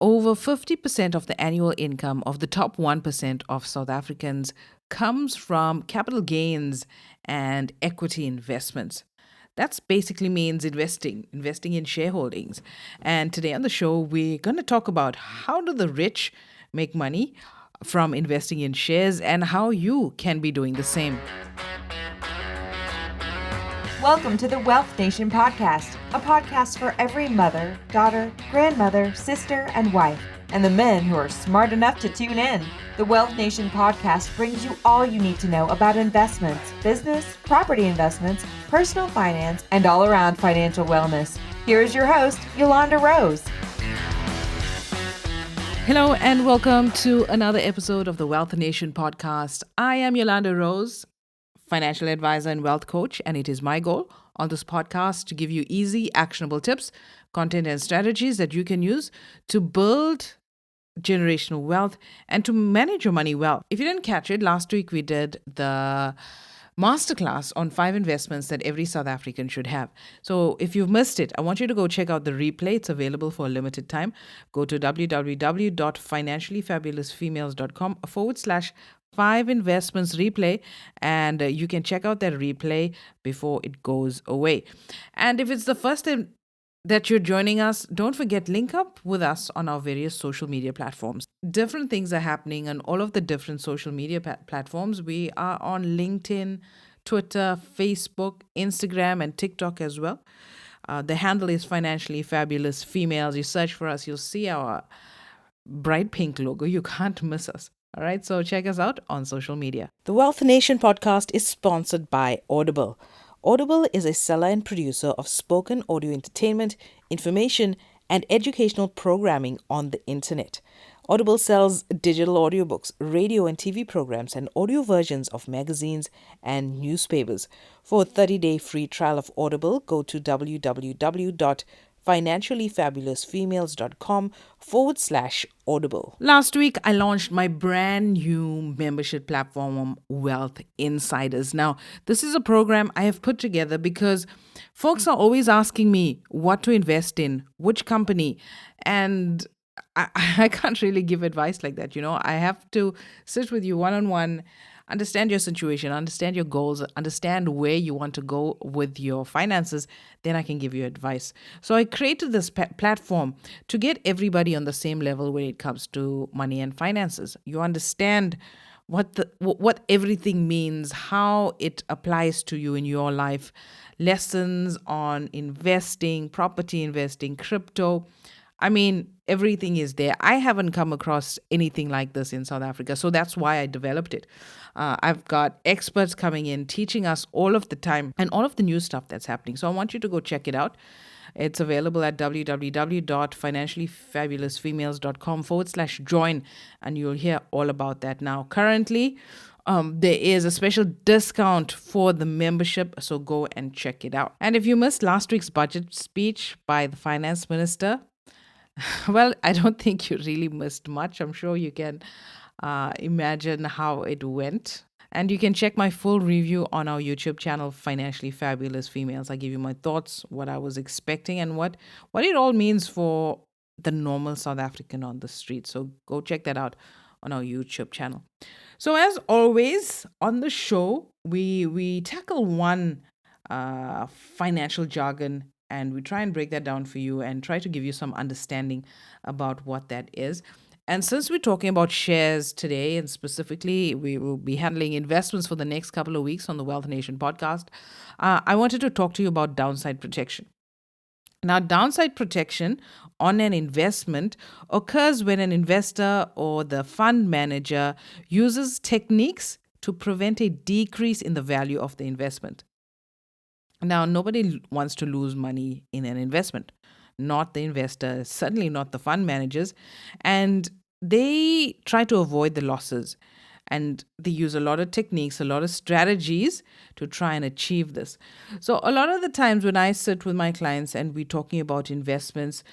Over 50% of the annual income of the top 1% of South Africans comes from capital gains and equity investments. That's basically means investing in shareholdings. And today on the show, we're going to talk about how do the rich make money from investing in shares and how you can be doing the same. Welcome to the Wealth Nation podcast, a podcast for every mother, daughter, grandmother, sister, and wife, and the men who are smart enough to tune in. The Wealth Nation podcast brings you all you need to know about investments, business, property investments, personal finance, and all around financial wellness. Here is your host, Yolanda Rose. Hello, and welcome to another episode of the Wealth Nation podcast. I am Yolanda Rose, financial advisor and wealth coach, and it is my goal on this podcast to give you easy, actionable tips, content, and strategies that you can use to build generational wealth and to manage your money well. If you didn't catch it, last week we did the masterclass on 5 investments that every South African should have. So if you've missed it, I want you to go check out the replay. It's available for a limited time. Go to www.financiallyfabulousfemales.com/5 investments replay, and you can check out that replay before it goes away. And if it's the first time that you're joining us, don't forget, link up with us on our various social media platforms. Different things are happening on all of the different social media platforms. We are on LinkedIn, Twitter, Facebook, Instagram, and TikTok as well. The handle is Financially Fabulous Females. You search for us, you'll see our bright pink logo. You can't miss us. All right, so check us out on social media. The Wealth Nation podcast is sponsored by Audible. Audible is a seller and producer of spoken audio entertainment, information, and educational programming on the internet. Audible sells digital audiobooks, radio and TV programs, and audio versions of magazines and newspapers. For a 30-day free trial of Audible, go to www.financiallyfabulousfemales.com/audible. Last week, I launched my brand new membership platform, Wealth Insiders. Now, this is a program I have put together because folks are always asking me what to invest in, which company, and I can't really give advice like that. I have to sit with you one-on-one, understand your situation, understand your goals, understand where you want to go with your finances. Then I can give you advice. So I created this platform to get everybody on the same level when it comes to money and finances. You understand what everything means, how it applies to you in your life, lessons on investing, property investing, crypto. I mean, everything is there. I haven't come across anything like this in South Africa. So that's why I developed it. I've got experts coming in, teaching us all of the time and all of the new stuff that's happening. So I want you to go check it out. It's available at www.financiallyfabulousfemales.com/join, and you'll hear all about that now. Currently, there is a special discount for the membership, so go and check it out. And if you missed last week's budget speech by the finance minister, well, I don't think you really missed much. I'm sure you can imagine how it went. And you can check my full review on our YouTube channel, Financially Fabulous Females. I give you my thoughts, what I was expecting, and what it all means for the normal South African on the street. So go check that out on our YouTube channel. So as always, on the show, we tackle one financial jargon, and we try and break that down for you and try to give you some understanding about what that is. And since we're talking about shares today, and specifically we will be handling investments for the next couple of weeks on the Wealth Nation podcast, I wanted to talk to you about downside protection. Now, downside protection on an investment occurs when an investor or the fund manager uses techniques to prevent a decrease in the value of the investment. Now, nobody wants to lose money in an investment, not the investor, certainly not the fund managers, and they try to avoid the losses. And they use a lot of techniques, a lot of strategies to try and achieve this. So a lot of the times when I sit with my clients and we're talking about investments,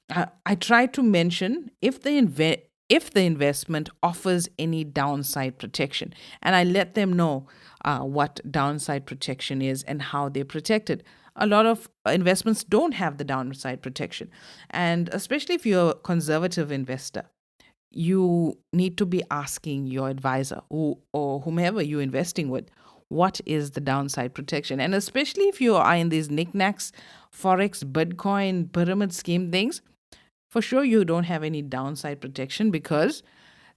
I try to mention if the investment offers any downside protection, and I let them know what downside protection is and how they're protected. a lot of investments don't have the downside protection. And especially if you're a conservative investor, you need to be asking your advisor or whomever you're investing with, what is the downside protection? And especially if you are in these knickknacks, Forex, Bitcoin, pyramid scheme things, for sure you don't have any downside protection because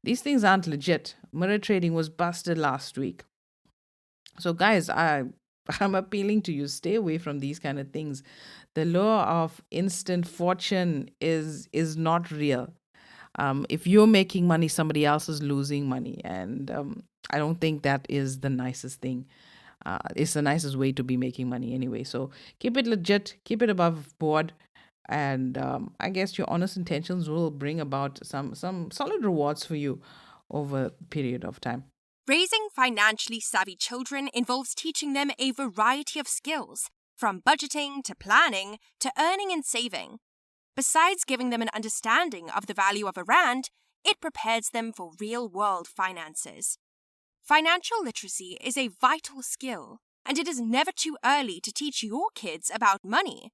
these things aren't legit. Mirror trading was busted last week. So, guys, I'm appealing to you, stay away from these kind of things. The law of instant fortune is not real. If you're making money, somebody else is losing money, and I don't think that is the nicest thing. It's the nicest way to be making money anyway. So keep it legit, keep it above board, and I guess your honest intentions will bring about some solid rewards for you over a period of time. Raising financially savvy children involves teaching them a variety of skills, from budgeting to planning to earning and saving. Besides giving them an understanding of the value of a rand, it prepares them for real-world finances. Financial literacy is a vital skill, and it is never too early to teach your kids about money.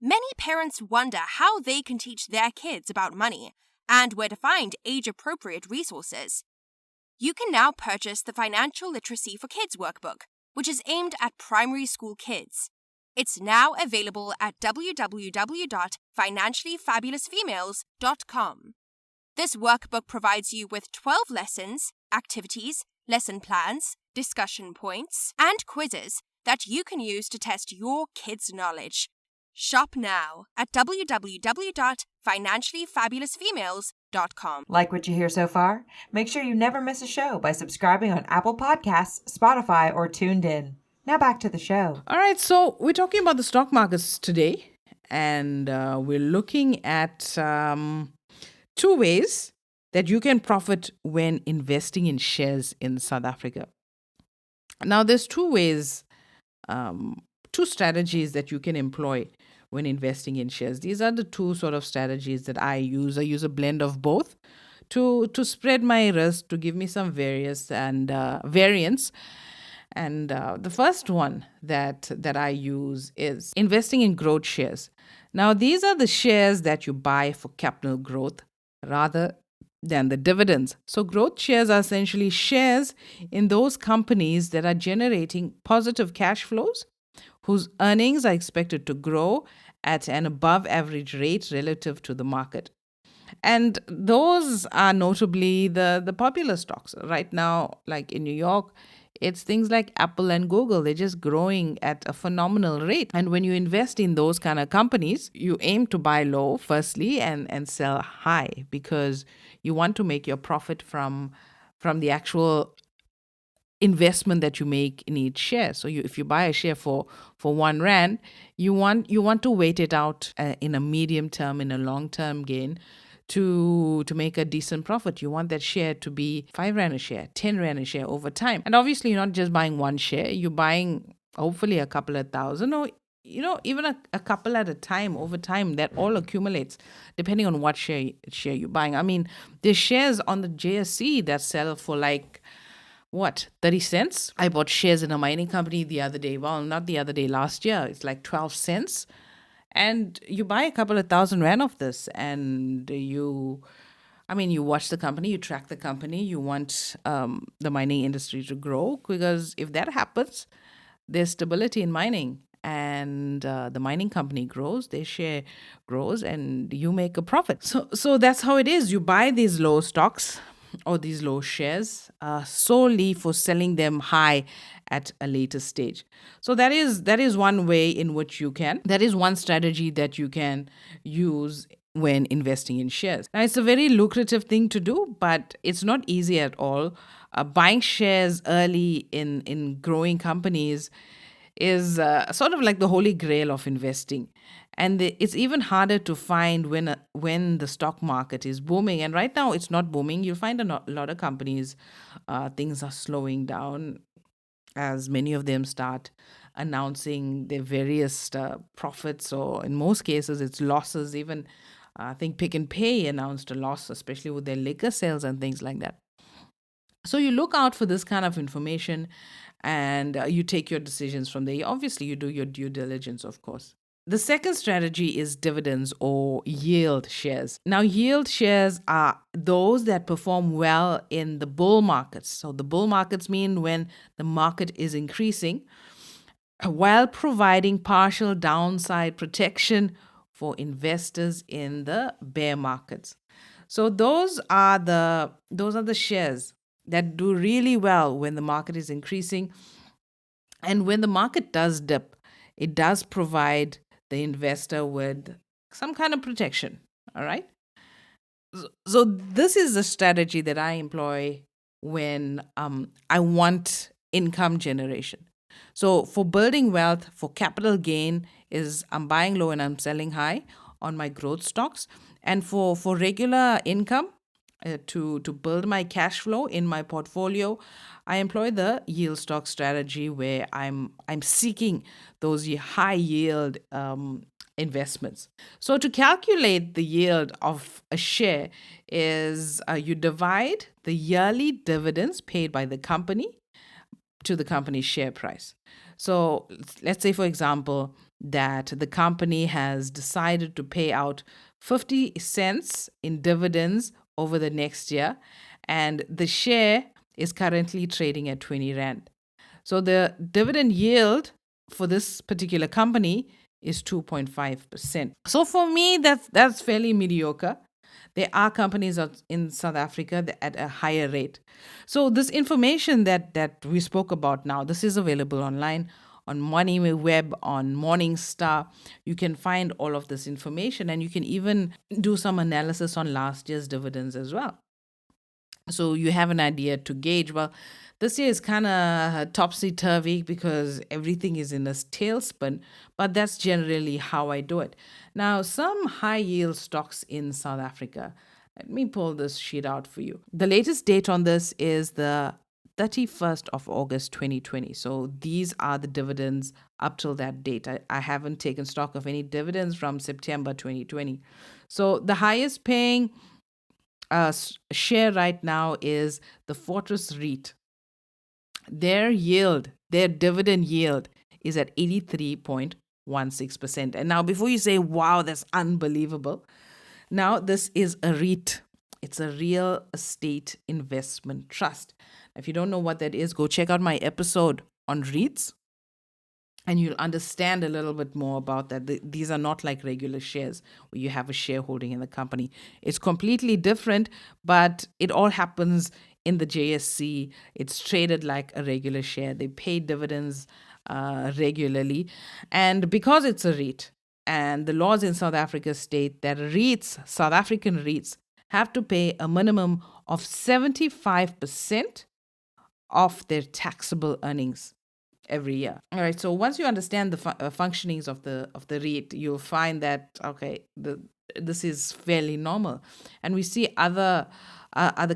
Many parents wonder how they can teach their kids about money and where to find age-appropriate resources. You can now purchase the Financial Literacy for Kids workbook, which is aimed at primary school kids. It's now available at www.financiallyfabulousfemales.com. This workbook provides you with 12 lessons, activities, lesson plans, discussion points, and quizzes that you can use to test your kids' knowledge. Shop now at www.financiallyfabulousfemales.com. Like what you hear so far? Make sure you never miss a show by subscribing on Apple Podcasts, Spotify, or Tuned In. Now back to the show. All right, so we're talking about the stock markets today, and we're looking at two ways that you can profit when investing in shares in South Africa. Now, there's two ways, two strategies that you can employ when investing in shares. These are the two sort of strategies that I use. I use a blend of both to spread my risk, to give me some variance. And the first one that I use is investing in growth shares. Now, these are the shares that you buy for capital growth rather than the dividends. So growth shares are essentially shares in those companies that are generating positive cash flows, whose earnings are expected to grow at an above average rate relative to the market. And those are notably the popular stocks right now, like in New York. It's things like Apple and Google. They're just growing at a phenomenal rate. And when you invest in those kind of companies, you aim to buy low, firstly, and sell high, because you want to make your profit from the actual investment that you make in each share. So if you buy a share for 1 rand, you want to wait it out in a medium term, in a long term gain, to make a decent profit. You want that share to be 5 rand a share, 10 rand a share over time. And obviously you're not just buying one share, you're buying hopefully a couple of thousand, or even a couple at a time. Over time, that all accumulates depending on what share you're buying. I mean, there's shares on the JSE that sell for like 30 cents. I bought shares in a mining company the other day. Well, not the other day, last year. It's like 12 cents. And you buy a couple of thousand rand of this, and you watch the company, you track the company, you want the mining industry to grow, because if that happens, there's stability in mining, and the mining company grows, their share grows, and you make a profit. So that's how it is. You buy these low stocks or these low shares solely for selling them high at a later stage. So that is one way in which that is one strategy that you can use when investing in shares. Now, it's a very lucrative thing to do, but it's not easy at all. Buying shares early in growing companies is sort of like the holy grail of investing. And it's even harder to find when the stock market is booming. And right now, it's not booming. You'll find a lot of companies, things are slowing down as many of them start announcing their various profits, or in most cases, it's losses. Even I think Pick n Pay announced a loss, especially with their liquor sales and things like that. So you look out for this kind of information, and you take your decisions from there. Obviously, you do your due diligence, of course. The second strategy is dividends or yield shares. Now, yield shares are those that perform well in the bull markets. So, the bull markets mean when the market is increasing, while providing partial downside protection for investors in the bear markets. So, those are the shares that do really well when the market is increasing, and when the market does dip, it does provide the investor with some kind of protection. All right. So this is the strategy that I employ when I want income generation. So for building wealth, for capital gain, is I'm buying low and I'm selling high on my growth stocks. And for regular income, to build my cash flow in my portfolio, I employ the yield stock strategy where I'm seeking those high yield investments. So to calculate the yield of a share is you divide the yearly dividends paid by the company to the company's share price. So let's say, for example, that the company has decided to pay out 50 cents in dividends over the next year, and the share is currently trading at 20 Rand. So the dividend yield for this particular company is 2.5%. So for me, that's fairly mediocre. There are companies in South Africa at a higher rate. So this information that we spoke about now, this is available online on MoneyWeb, on Morningstar. You can find all of this information, and you can even do some analysis on last year's dividends as well. So you have an idea to gauge, well, this year is kind of topsy-turvy because everything is in a tailspin, but that's generally how I do it. Now, some high-yield stocks in South Africa. Let me pull this sheet out for you. The latest date on this is the 31st of August 2020. So these are the dividends up till that date. I haven't taken stock of any dividends from September 2020. So the highest paying share right now is the Fortress REIT. Their dividend yield is at 83.16%. And now, before you say, wow, that's unbelievable, now this is a REIT. It's a real estate investment trust. If you don't know what that is, go check out my episode on REITs, and you'll understand a little bit more about that. These are not like regular shares where you have a shareholding in the company. It's completely different, but it all happens in the JSE. It's traded like a regular share. They pay dividends regularly. And because it's a REIT, and the laws in South Africa state that REITs, South African REITs, have to pay a minimum of 75% of their taxable earnings every year. All right. So once you understand the functionings of the REIT, you'll find that this is fairly normal. And we see other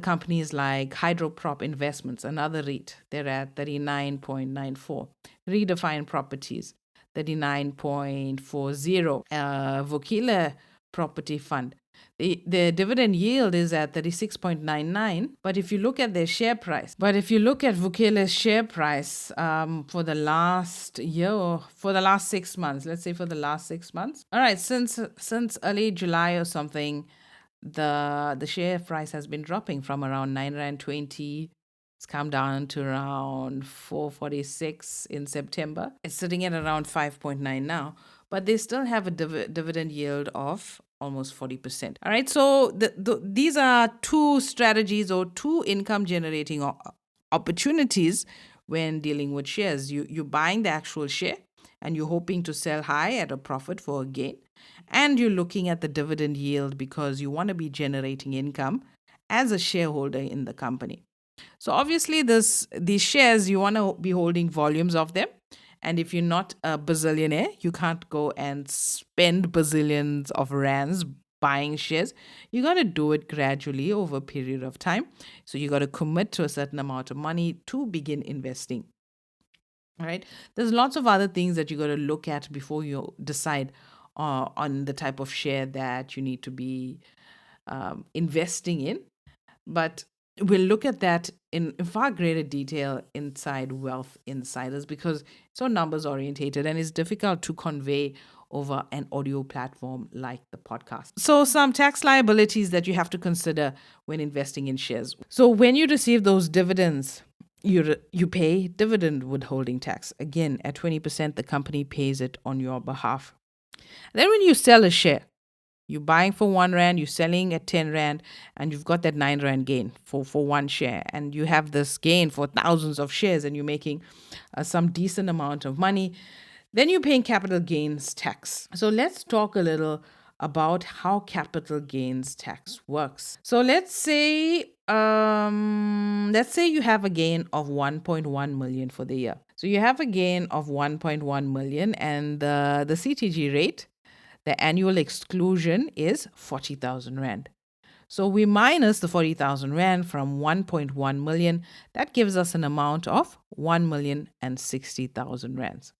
companies like Hydroprop Investments, another REIT. They're at 39.94. Redefine Properties, 39.40. Vukile Property Fund. The dividend yield is at 36.99. But if you look at their share price, Vukile's share price for the last year, or for the last 6 months, let's say for the last 6 months. All right, since early July or something, the share price has been dropping from around 9.20. It's come down to around 4.46 in September. It's sitting at around 5.9 now, but they still have a dividend yield of almost 40%. All right, so these are two strategies or two income generating opportunities when dealing with shares. You're buying the actual share and you're hoping to sell high at a profit for a gain, and you're looking at the dividend yield because you want to be generating income as a shareholder in the company. So obviously these shares, you want to be holding volumes of them. And if you're not a bazillionaire, you can't go and spend bazillions of rands buying shares. You got to do it gradually over a period of time. So you got to commit to a certain amount of money to begin investing. All right. There's lots of other things that you got to look at before you decide on the type of share that you need to be investing in. But we'll look at that in far greater detail inside Wealth Insiders because it's so numbers orientated and it's difficult to convey over an audio platform like the podcast. So some tax liabilities that you have to consider when investing in shares. So when you receive those dividends, you pay dividend withholding tax. Again, at 20%, the company pays it on your behalf. Then when you sell a share, you're buying for 1 Rand, you're selling at 10 Rand, and you've got that 9 Rand gain for one share. And you have this gain for thousands of shares and you're making some decent amount of money. Then you're paying capital gains tax. So let's talk a little about how capital gains tax works. So let's say you have a gain of 1.1 million for the year. So you have a gain of 1.1 million and the CTG rate, the annual exclusion is 40,000 Rand. So we minus the 40,000 Rand from 1.1 million. That gives us an amount of 1,060,000 Rands.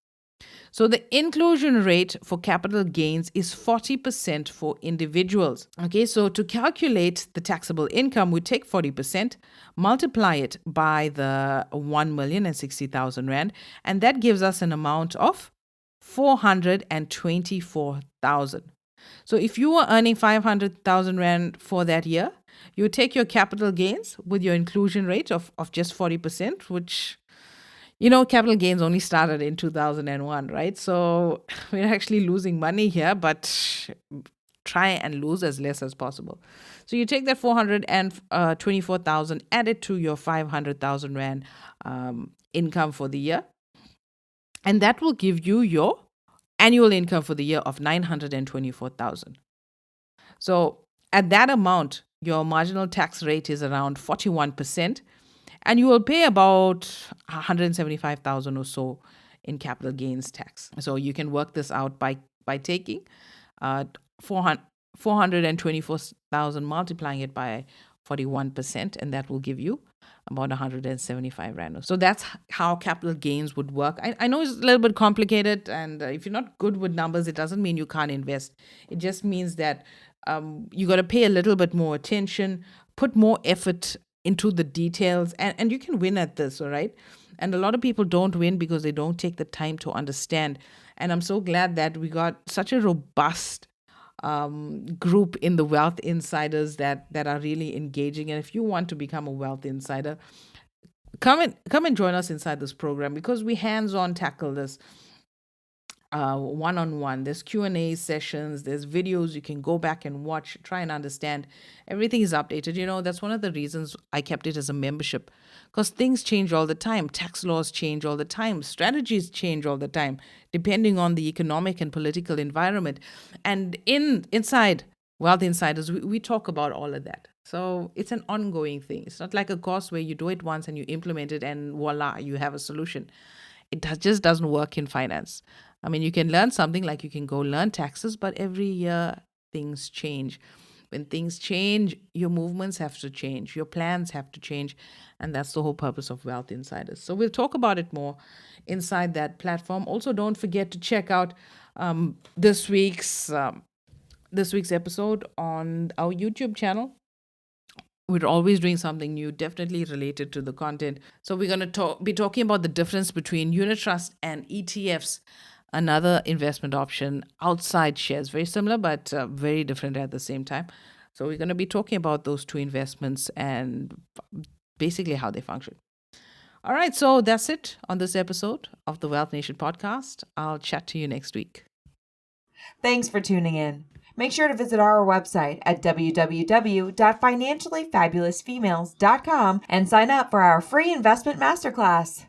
So the inclusion rate for capital gains is 40% for individuals. Okay, so to calculate the taxable income, we take 40%, multiply it by the 1,060,000 Rand, and that gives us an amount of 424,000. So if you were earning 500,000 Rand for that year, you take your capital gains with your inclusion rate of just 40%, which, capital gains only started in 2001, right? So we're actually losing money here, but try and lose as less as possible. So you take that 424,000, add it to your 500,000 Rand income for the year, and that will give you your annual income for the year of 924,000. So at that amount, your marginal tax rate is around 41%, and you will pay about 175,000 or so in capital gains tax. So you can work this out by taking 424,000, multiplying it by 41%, and that will give you about 175 Rand. So that's how capital gains would work. I know it's a little bit complicated, and if you're not good with numbers, it doesn't mean you can't invest. It just means that you got to pay a little bit more attention, put more effort into the details, and you can win at this, all right? And a lot of people don't win because they don't take the time to understand. And I'm so glad that we got such a robust group in the Wealth Insiders that are really engaging. And if you want to become a Wealth Insider, come and join us inside this program because we hands-on tackle this one-on-one. There's Q&A sessions, there's videos you can go back and watch, try and understand. Everything is updated. That's one of the reasons I kept it as a membership, because things change all the time. Tax laws change all the time. Strategies change all the time, depending on the economic and political environment. And inside Wealth Insiders, we talk about all of that. So it's an ongoing thing. It's not like a course where you do it once and you implement it and voila, you have a solution. It just doesn't work in finance. I mean, you can learn something like you can go learn taxes, but every year things change. When things change, your movements have to change, your plans have to change, and that's the whole purpose of Wealth Insiders. So we'll talk about it more inside that platform. Also, don't forget to check out this week's episode on our YouTube channel. We're always doing something new, definitely related to the content. So we're going to be talking about the difference between unit trust and ETFs, another investment option outside shares. Very similar, but very different at the same time. So we're going to be talking about those two investments and basically how they function. All right, so that's it on this episode of the Wealth Nation podcast. I'll chat to you next week. Thanks for tuning in. Make sure to visit our website at www.financiallyfabulousfemales.com and sign up for our free investment masterclass.